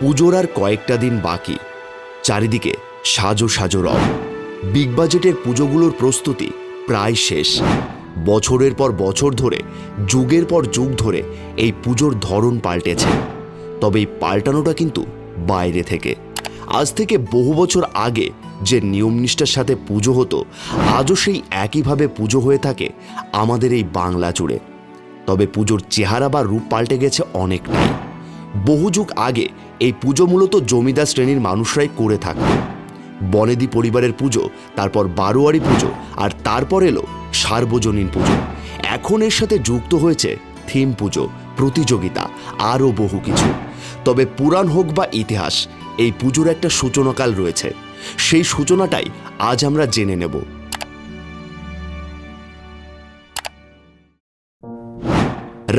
পুজোর আর কয়েকটা দিন বাকি। চারিদিকে সাজো সাজো রব। বিগ বাজেটের পুজোগুলোর প্রস্তুতি প্রায় শেষ। বছরের পর বছর ধরে, যুগের পর যুগ ধরে এই পুজোর ধরন পাল্টেছে। তবে এই পাল্টানোটা কিন্তু বাইরে থেকে। আজ থেকে বহু বছর আগে যে নিয়মনিষ্ঠার সাথে পুজো হতো, আজও সেই একইভাবে পুজো হয়ে থাকে আমাদের এই বাংলা জুড়ে। তবে পুজোর চেহারা বা রূপ পাল্টে গেছে অনেকটাই। বহু যুগ আগে এই পুজো মূলত জমিদার শ্রেণীর মানুষরাই করে থাকত। বনেদি পরিবারের পুজো, তারপর বারোয়ারি পুজো, আর তারপর এলো সার্বজনীন পুজো। এখন এর সাথে যুক্ত হয়েছে থিম পুজো, প্রতিযোগিতা, আরও বহু কিছু। তবে পুরাণ হোক বা ইতিহাস, এই পুজোর একটা সূচনাকাল রয়েছে। সেই সূচনাটাই আজ আমরা জেনে নেব।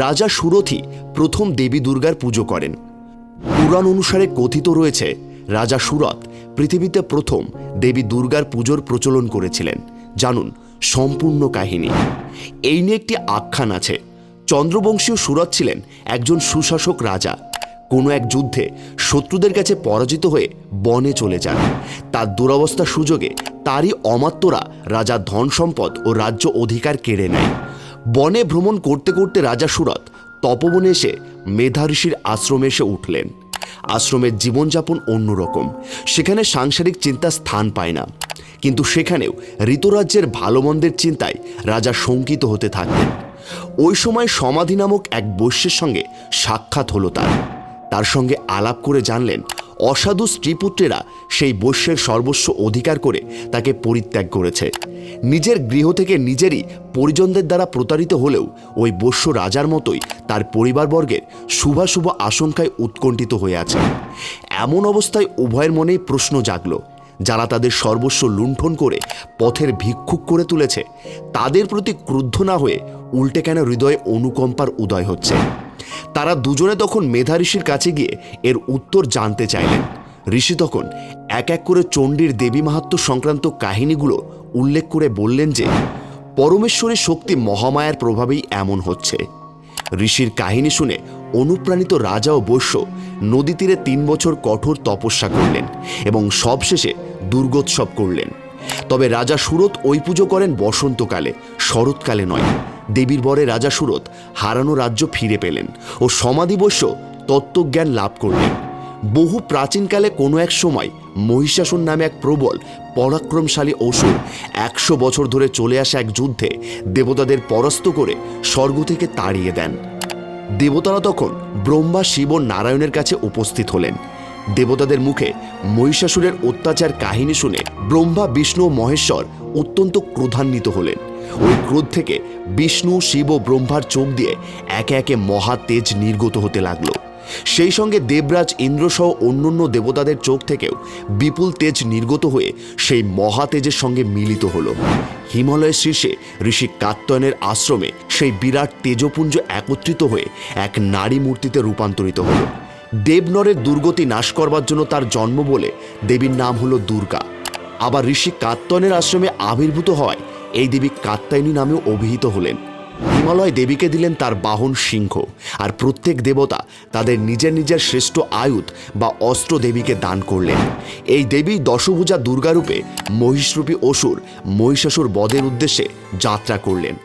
রাজা সুরথি প্রথম দেবী দুর্গার পুজো করেন। পুরাণ অনুসারে কথিত রয়েছে রাজা সুরথ পৃথিবীতে প্রথম দেবী দুর্গার পুজোর প্রচলন করেছিলেন। জানুন সম্পূর্ণ কাহিনী। এই নিয়ে একটি আখ্যান আছে। চন্দ্রবংশীয় সুরথ ছিলেন একজন সুশাসক রাজা। কোনো এক যুদ্ধে শত্রুদের কাছে পরাজিত হয়ে বনে চলে যান। তার দুরবস্থার সুযোগে তারই অমাত্যরা রাজার ধন সম্পদ ও রাজ্য অধিকার কেড়ে নেয়। বনে ভ্রমণ করতে করতে রাজা সুরথ তপবনে এসে মেধা ঋষির আশ্রমে এসে উঠলেন। আশ্রমের জীবনযাপন অন্যরকম। সেখানে সাংসারিক চিন্তা স্থান পায় না। কিন্তু সেখানেও ঋতুরাজ্যের ভালো মন্দের চিন্তায় রাজা শঙ্কিত হতে থাকতেন। ওই সময় সমাধি নামক এক বৈশ্যের সঙ্গে সাক্ষাৎ হলো তার সঙ্গে আলাপ করে জানলেন অসাধু স্ত্রীপুত্রেরা সেই বৈশ্যের সর্বস্ব অধিকার করে তাকে পরিত্যাগ করেছে। নিজের গৃহ থেকে নিজেরই পরিজনদের দ্বারা প্রতারিত হলেও ওই বৈশ্য রাজার মতোই তার পরিবারবর্গের শুভাশুভ আশঙ্কায় উৎকণ্ঠিত হয়ে আছে। এমন অবস্থায় উভয়ের মনেই প্রশ্ন জাগল, যারা তাদের সর্বস্ব লুণ্ঠন করে পথের ভিক্ষুক করে তুলেছে, তাদের প্রতি ক্রুদ্ধ না হয়ে উল্টে কেন হৃদয়ে অনুকম্পার উদয় হচ্ছে। তারা দুজনে তখন মেধা ঋষির কাছে গিয়ে এর উত্তর জানতে চাইলেন। ঋষি তখন এক এক করে চণ্ডীর দেবী মাহাত্ম্য সংক্রান্ত কাহিনীগুলো উল্লেখ করে বললেন যে পরমেশ্বরী শক্তি মহামায়ার প্রভাবেই এমন হচ্ছে। ঋষির কাহিনী শুনে অনুপ্রাণিত রাজা ও বৈশ্য নদী তীরে 3 বছর কঠোর তপস্যা করলেন এবং সবশেষে দুর্গোৎসব করলেন। তবে রাজা সুরথ ওই পুজো করেন বসন্তকালে, শরৎকালে নয়। দেবীর বরে রাজা সুরথ হারানো রাজ্য ফিরে পেলেন ও সমাধি বৈশ্য তত্ত্বজ্ঞান লাভ করলেন। বহু প্রাচীনকালে কোনো এক সময় মহিষাসুর নামে এক প্রবল পরাক্রমশালী অসুর 100 বছর ধরে চলে আসা এক যুদ্ধে দেবতাদের পরাস্ত করে স্বর্গ থেকে তাড়িয়ে দেন। দেবতারা তখন ব্রহ্মা, শিব ও নারায়ণের কাছে উপস্থিত হলেন। দেবতাদের মুখে মহিষাসুরের অত্যাচার কাহিনী শুনে ব্রহ্মা, বিষ্ণু ও মহেশ্বর অত্যন্ত ক্রোধান্বিত হলেন। ওই ক্রোধ থেকে বিষ্ণু, শিব ও ব্রহ্মার চোখ দিয়ে একে একে মহা তেজ নির্গত হতে লাগলো। সেই সঙ্গে দেবরাজ ইন্দ্রসহ অন্যান্য দেবতাদের চোখ থেকেও বিপুল তেজ নির্গত হয়ে সেই মহা তেজের সঙ্গে মিলিত হলো। হিমালয়ের শীর্ষে ঋষি কাত্যায়নের আশ্রমে সেই বিরাট তেজপুঞ্জ একত্রিত হয়ে এক নারী মূর্তিতে রূপান্তরিত হলো। দেবনরের দুর্গতি নাশ করবার জন্য তার জন্ম বলে দেবীর নাম হলো দুর্গা। আবার ঋষি কাত্যায়নের আশ্রমে আবির্ভূত হয় এই দেবী কাত্যায়নী নামেও অভিহিত হলেন। হিমালয় দেবীকে দিলেন তার বাহন সিংহ, আর প্রত্যেক দেবতা তাদের নিজের নিজের শ্রেষ্ঠ আয়ুধ বা অস্ত্র দেবীকে দান করলেন। এই দেবী দশভুজা দুর্গারূপে মহিষরূপী অসুর মহিষাসুর বধের উদ্দেশ্যে যাত্রা করলেন।